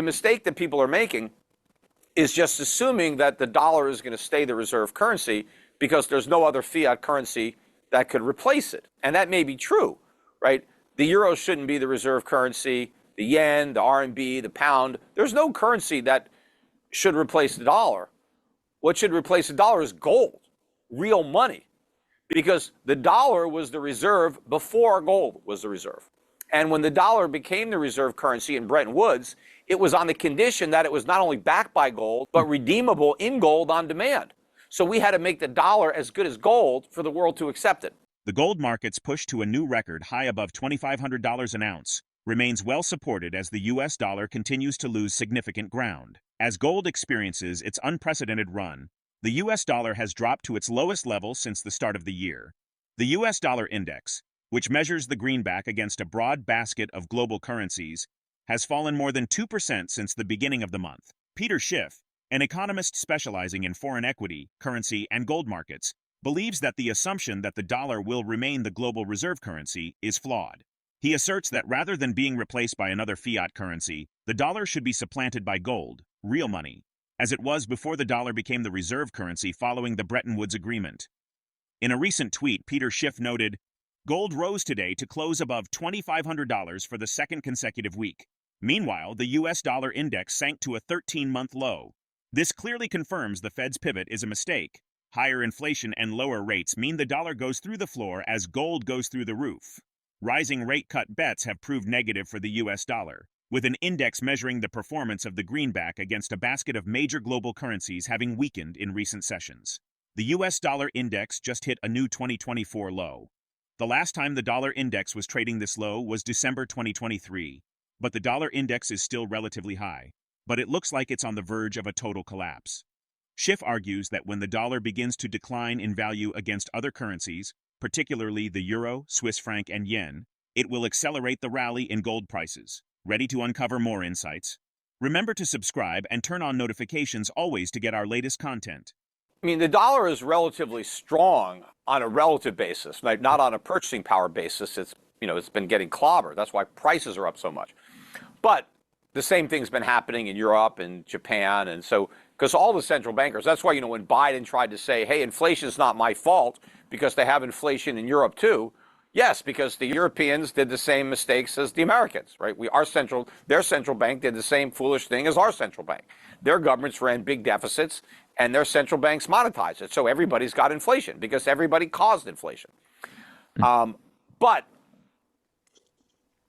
the mistake that people are making is just assuming that the dollar is going to stay the reserve currency because there's no other fiat currency that could replace it. And that may be true, right? The euro shouldn't be the reserve currency, the yen, the RMB, the pound. There's no currency that should replace the dollar. What should replace the dollar is gold, real money, because the dollar was the reserve before gold was the reserve. And when the dollar became the reserve currency in Bretton Woods, it was on the condition that it was not only backed by gold, but redeemable in gold on demand. So we had to make the dollar as good as gold for the world to accept it. The gold market's push to a new record high above $2,500 an ounce remains well supported as the US dollar continues to lose significant ground. As gold experiences its unprecedented run, the US dollar has dropped to its lowest level since the start of the year. The US dollar index, which measures the greenback against a broad basket of global currencies, has fallen more than 2% since the beginning of the month. PeterSchiff, an economist specializing in foreign equity, currency, and gold markets, believes that the assumption that the dollar will remain the global reserve currency is flawed. He asserts that rather than being replaced by another fiat currency, the dollar should be supplanted by gold, real money, as it was before the dollar became the reserve currency following the Bretton Woods Agreement. In a recent tweet, PeterSchiff noted, "Gold rose today to close above $2,500 for the second consecutive week. Meanwhile, the US dollar index sank to a 13-month low. This clearly confirms the Fed's pivot is a mistake. Higher inflation and lower rates mean the dollar goes through the floor as gold goes through the roof. Rising rate cut bets have proved negative for the US dollar, with an index measuring the performance of the greenback against a basket of major global currencies having weakened in recent sessions. The US dollar index just hit a new 2024 low. The last time the dollar index was trading this low was December 2023, but the dollar index is still relatively high, but it looks like it's on the verge of a total collapse. Schiff argues that when the dollar begins to decline in value against other currencies, particularly the euro, Swiss franc, and yen, it will accelerate the rally in gold prices. Ready to uncover more insights? Remember to subscribe and turn on notifications always to get our latest content. I mean, the dollar is relatively strong on a relative basis, right? Not on a purchasing power basis. It's been getting clobbered. That's why prices are up so much. But the same thing's been happening in Europe and Japan. And so, because all the central bankers, that's why, when Biden tried to say, hey, inflation is not my fault because they have inflation in Europe too. Yes, because the Europeans did the same mistakes as the Americans, right? Their central bank did the same foolish thing as our central bank. Their governments ran big deficits and their central banks monetized it. So everybody's got inflation because everybody caused inflation. But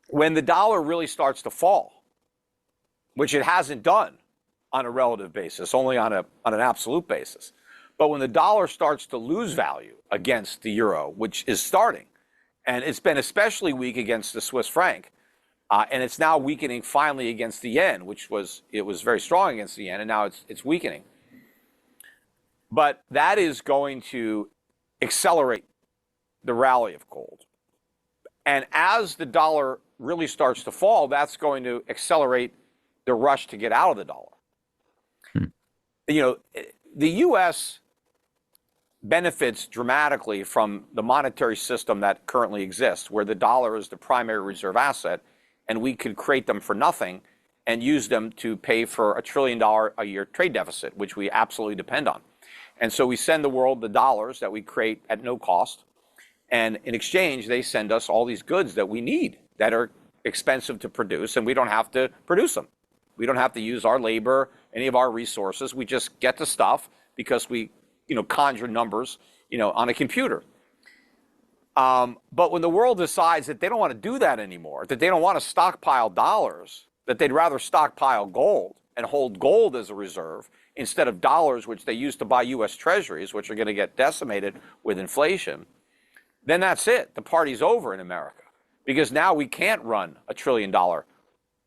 when the dollar really starts to fall, which it hasn't done on a relative basis, only on an absolute basis. But when the dollar starts to lose value against the euro, which is starting, and it's been especially weak against the Swiss franc, and it's now weakening finally against the yen, it was very strong against the yen, and now it's weakening. But that is going to accelerate the rally of gold. And as the dollar really starts to fall, that's going to accelerate the rush to get out of the dollar. The U.S. benefits dramatically from the monetary system that currently exists, where the dollar is the primary reserve asset, and we could create them for nothing and use them to pay for $1 trillion a year trade deficit, which we absolutely depend on. And so we send the world the dollars that we create at no cost, and in exchange, they send us all these goods that we need that are expensive to produce, and we don't have to produce them. We don't have to use our labor, any of our resources. We just get the stuff because we, conjure numbers, on a computer. But when the world decides that they don't want to do that anymore, that they don't want to stockpile dollars, that they'd rather stockpile gold and hold gold as a reserve instead of dollars, which they use to buy U.S. treasuries, which are going to get decimated with inflation, then that's it. The party's over in America because now we can't run $1 trillion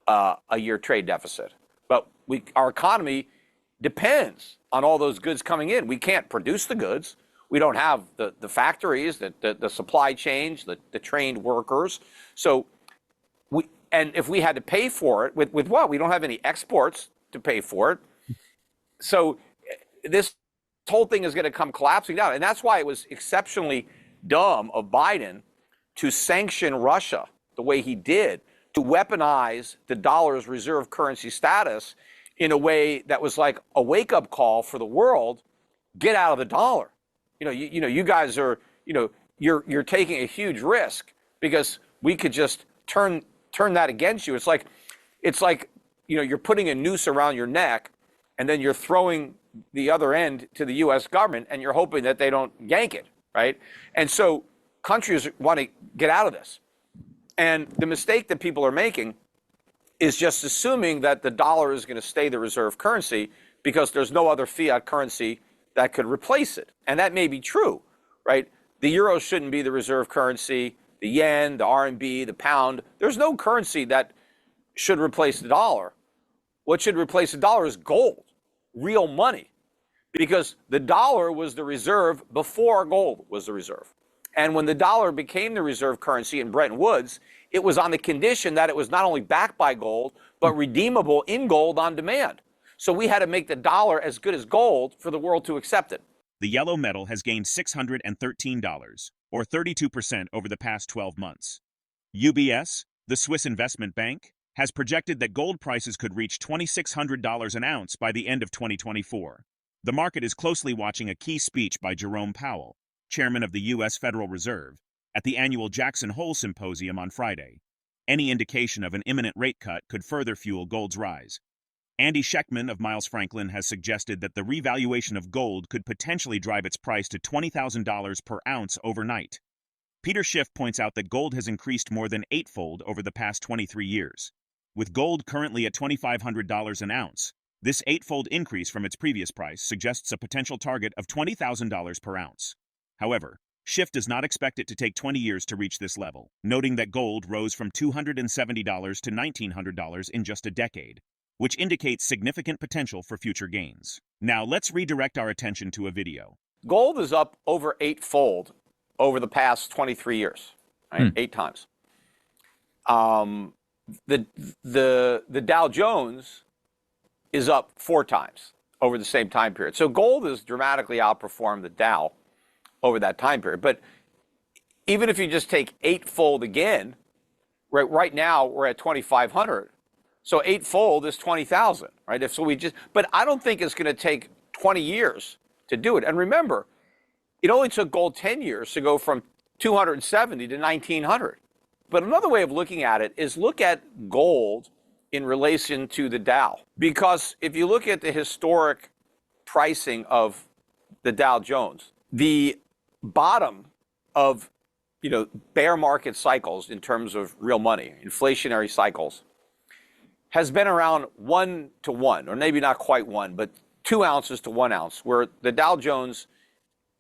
a year trade deficit. But our economy depends on all those goods coming in. We can't produce the goods. We don't have the factories, the supply chains, the trained workers. So if we had to pay for it, with what? We don't have any exports to pay for it. So this whole thing is going to come collapsing down. And that's why it was exceptionally dumb of Biden to sanction Russia the way he did, to weaponize the dollar's reserve currency status in a way that was like a wake-up call for the world. Get out of the dollar. You guys are, you're taking a huge risk because we could just turn that against you. It's like, you're putting a noose around your neck and then you're throwing the other end to the U.S. government and you're hoping that they don't yank it, right? And so countries want to get out of this. And the mistake that people are making is just assuming that the dollar is going to stay the reserve currency because there's no other fiat currency that could replace it. And that may be true, right? The euro shouldn't be the reserve currency, the yen, the RMB, the pound. There's no currency that should replace the dollar. What should replace the dollar is gold, real money, because the dollar was the reserve before gold was the reserve. And when the dollar became the reserve currency in Bretton Woods, it was on the condition that it was not only backed by gold, but redeemable in gold on demand. So we had to make the dollar as good as gold for the world to accept it. The yellow metal has gained $613, or 32% over the past 12 months. UBS, the Swiss investment bank, has projected that gold prices could reach $2,600 an ounce by the end of 2024. The market is closely watching a key speech by Jerome Powell, chairman of the U.S. Federal Reserve, at the annual Jackson Hole Symposium on Friday. Any indication of an imminent rate cut could further fuel gold's rise. Andy Schectman of Miles Franklin has suggested that the revaluation of gold could potentially drive its price to $20,000 per ounce overnight. PeterSchiff points out that gold has increased more than eightfold over the past 23 years. With gold currently at $2,500 an ounce, this eightfold increase from its previous price suggests a potential target of $20,000 per ounce. However, Schiff does not expect it to take 20 years to reach this level, noting that gold rose from $270 to $1,900 in just a decade, which indicates significant potential for future gains. Now let's redirect our attention to a video. Gold is up over eightfold over the past 23 years, right? 8 times. The Dow Jones is up 4 times over the same time period. So gold has dramatically outperformed the Dow over that time period. But even if you just take eightfold again, right now we're at 2,500. So eightfold is 20,000, right? But I don't think it's going to take 20 years to do it. And remember, it only took gold 10 years to go from 270 to 1,900. But another way of looking at it is look at gold in relation to the Dow. Because if you look at the historic pricing of the Dow Jones, the bottom of bear market cycles in terms of real money, inflationary cycles, has been around 1 to 1, or maybe not quite 1, but 2 ounces to 1 ounce, where the Dow Jones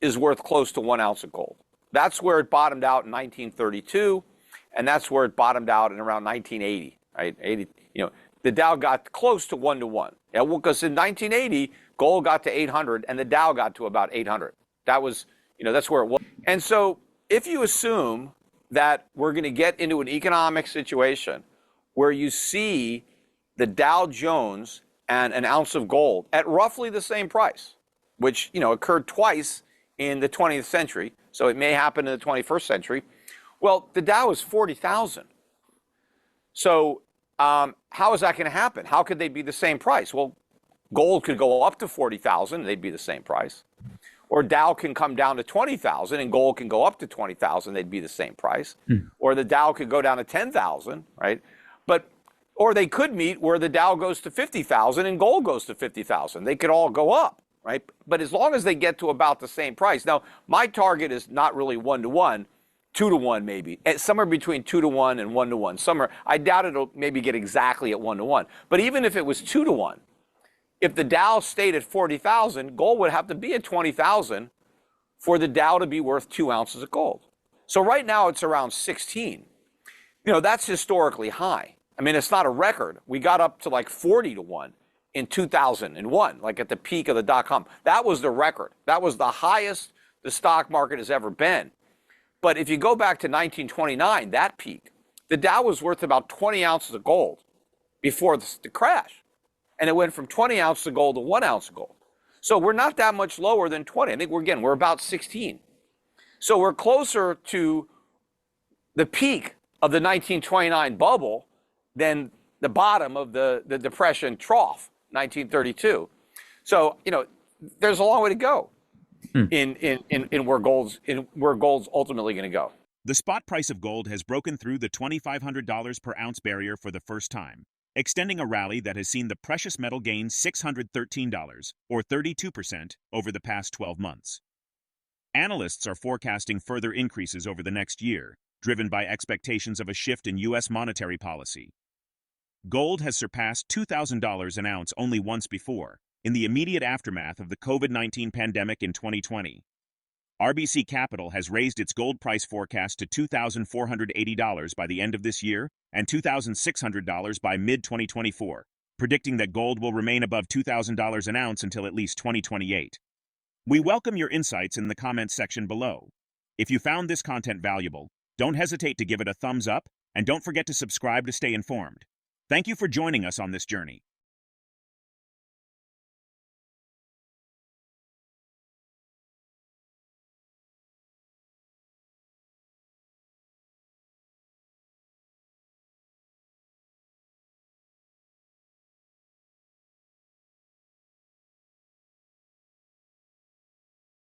is worth close to 1 ounce of gold. That's where it bottomed out in 1932, and that's where it bottomed out in around 1980, right? The Dow got close to 1 to 1. Yeah, well, because in 1980, gold got to 800 and the Dow got to about 800. That was, that's where it was. And so if you assume that we're going to get into an economic situation where you see the Dow Jones and an ounce of gold at roughly the same price, which, occurred twice in the 20th century, so it may happen in the 21st century. Well, the Dow is 40,000. So how is that going to happen? How could they be the same price? Well, gold could go up to 40,000, they'd be the same price. Or Dow can come down to 20,000 and gold can go up to 20,000, they'd be the same price. Or the Dow could go down to 10,000, right? Or they could meet where the Dow goes to 50,000 and gold goes to 50,000. They could all go up, right? But as long as they get to about the same price. Now, my target is not really 1 to 1, 2 to 1 maybe. Somewhere between 2 to 1 and 1 to 1. I doubt it'll maybe get exactly at 1 to 1. But even if it was 2 to 1, if the Dow stayed at 40,000, gold would have to be at 20,000 for the Dow to be worth 2 ounces of gold. So right now it's around 16. That's historically high. I mean, it's not a record. We got up to like 40 to 1 in 2001, like at the peak of the dot-com. That was the record. That was the highest the stock market has ever been. But if you go back to 1929, that peak, the Dow was worth about 20 ounces of gold before the crash. And it went from 20 ounces of gold to 1 ounce of gold. So we're not that much lower than 20. I think we're about 16. So we're closer to the peak of the 1929 bubble than the bottom of the Depression trough, 1932. So, there's a long way to go in where gold's ultimately going to go. The spot price of gold has broken through the $2,500 per ounce barrier for the first time, extending a rally that has seen the precious metal gain $613, or 32%, over the past 12 months. Analysts are forecasting further increases over the next year, driven by expectations of a shift in U.S. monetary policy. Gold has surpassed $2,000 an ounce only once before, in the immediate aftermath of the COVID-19 pandemic in 2020. RBC Capital has raised its gold price forecast to $2,480 by the end of this year and $2,600 by mid-2024, predicting that gold will remain above $2,000 an ounce until at least 2028. We welcome your insights in the comments section below. If you found this content valuable, don't hesitate to give it a thumbs up, and don't forget to subscribe to stay informed. Thank you for joining us on this journey.